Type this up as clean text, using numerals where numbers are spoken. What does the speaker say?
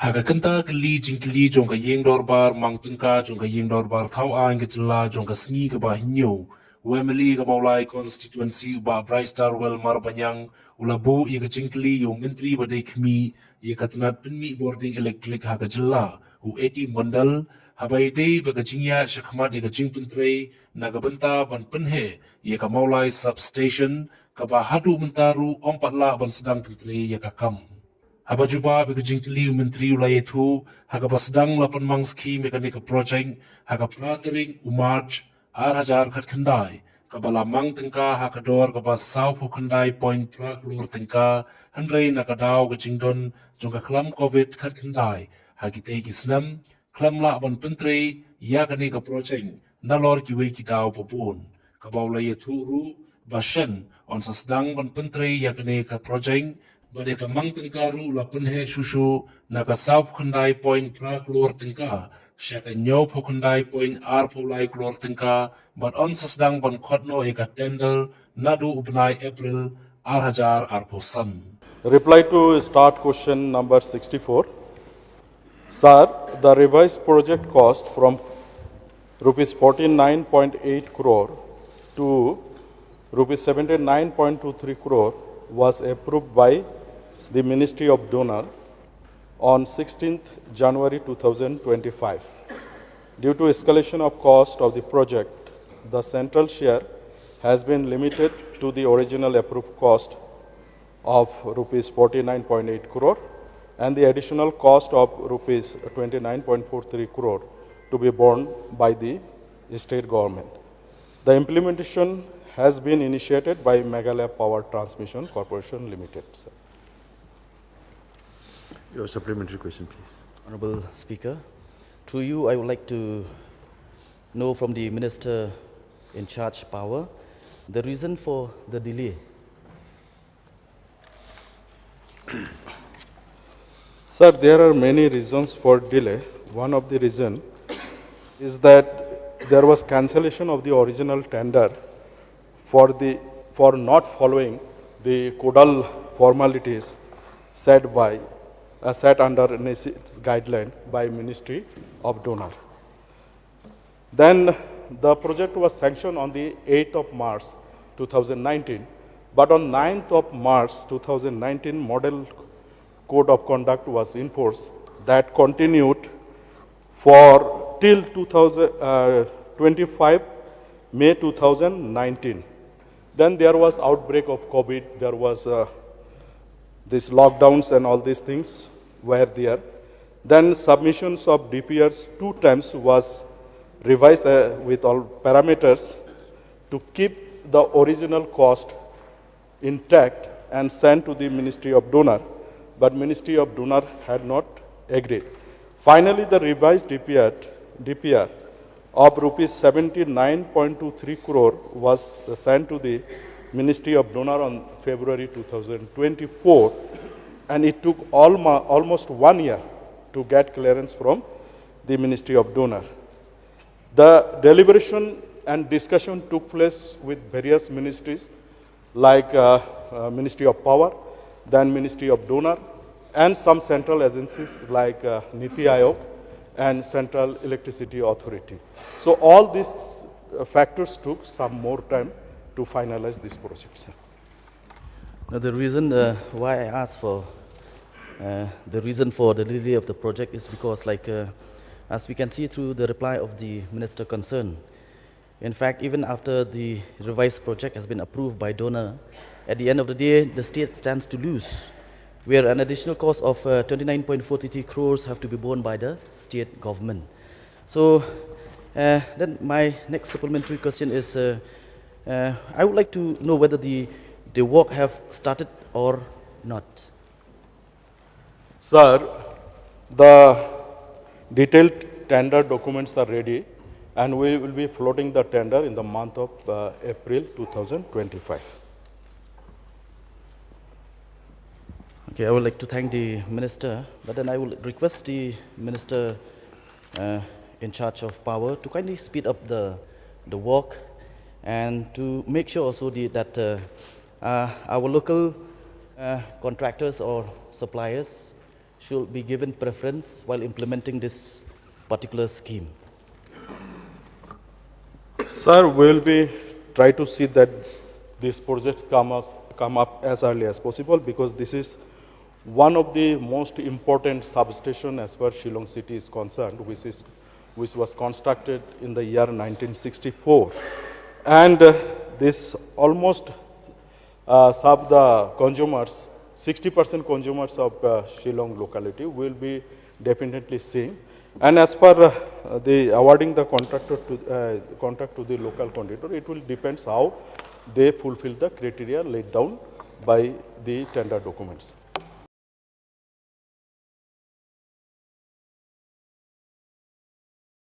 Haga kanta kali jingkali jongka yeng dorbar mangtengka jongka yeng dorbar thau ang ketla jongka sngi ke bah nyu Wemily ke MAWLAI constituency ba Brightstar wel marbanyang ulabu ye ke jingkali yo menteri badai kmi ye katnat penmi boarding electric haga jella u 80 mondal habai dei baga jingya shakmat ye ke jingpentrei naga benta ban penhe ye ke MAWLAI substation ka ba hadu mentaru ompatla ban sedang pentrei ye kakam Haba juba bega jingkili menteri ulaya itu haga pasdang lapan mangski mekanika project haga pratering umarj hajar khat khandai kabala mang tengka haga dor kaba sau phu khandai point prak lur tengka handrei nakadau ga jingdon jongka klam covid khat khandai hagi tei kisnam klam la ban pentrei ya kanika project nalor kiwe kidau popun kabau laya tu ru bashen on sasdang ban pentrei ya kanika project Bade kamang tengkaru la penhe shushu naka saup khandai point pra klor tengka shaka nyop khandai point ar polai klor tengka but on sasdang ban khotno eka tender nadu upnai April ar hajar ar posan. Reply to start question number 64. Sir, the revised project cost from rupees 49.8 crore to rupees 79.23 crore was approved by the Ministry of Donor on 16th January 2025. Due to escalation of cost of the project, the central share has been limited to the original approved cost of rupees 49.8 crore and the additional cost of rupees 29.43 crore to be borne by the state government. The implementation has been initiated by Meghalaya Power Transmission Corporation Limited. Sir. Your supplementary question, please. Honorable Speaker, through you, I would like to know from the Minister in charge power the reason for the delay. Sir, there are many reasons for delay. One of the reasons is that there was cancellation of the original tender for not following the codal formalities set under NEC's guideline by Ministry of Donor. Then the project was sanctioned on the 8th of March 2019, but on 9th of March 2019, Model Code of Conduct was enforced that continued for till 25 May 2019. Then there was outbreak of COVID, there was these lockdowns and all these things were there. Then submissions of DPRs 2 times was revised with all parameters to keep the original cost intact and sent to the Ministry of Donor, but Ministry of Donor had not agreed. Finally, the revised DPR of rupees 79.23 crore was sent to the Ministry of Donor on February 2024, and it took almost 1 year to get clearance from the Ministry of Donor. The deliberation and discussion took place with various ministries like Ministry of Power, then Ministry of Donor, and some central agencies like Niti Aayog and Central Electricity Authority. So all these factors took some more time to finalize this project, sir. Now, the reason why I asked for the reason for the delay of the project is because, as we can see through the reply of the minister concerned, in fact, even after the revised project has been approved by donor, at the end of the day, the state stands to lose, where an additional cost of 29.43 crores have to be borne by the state government. So, then my next supplementary question is, I would like to know whether the work have started or not. Sir, the detailed tender documents are ready, and we will be floating the tender in the month of April 2025. Okay, I would like to thank the minister, but then I will request the minister in charge of power to kindly speed up the work and to make sure also that our local contractors or suppliers should be given preference while implementing this particular scheme? Sir, we'll be try to see that these projects come up as early as possible, because this is one of the most important substation as far as Shillong city is concerned, which was constructed in the year 1964, and this almost serve the consumers. 60% consumers of Shillong locality will be definitely seeing. And as per the awarding the contract to the local contractor, it will depends how they fulfill the criteria laid down by the tender documents.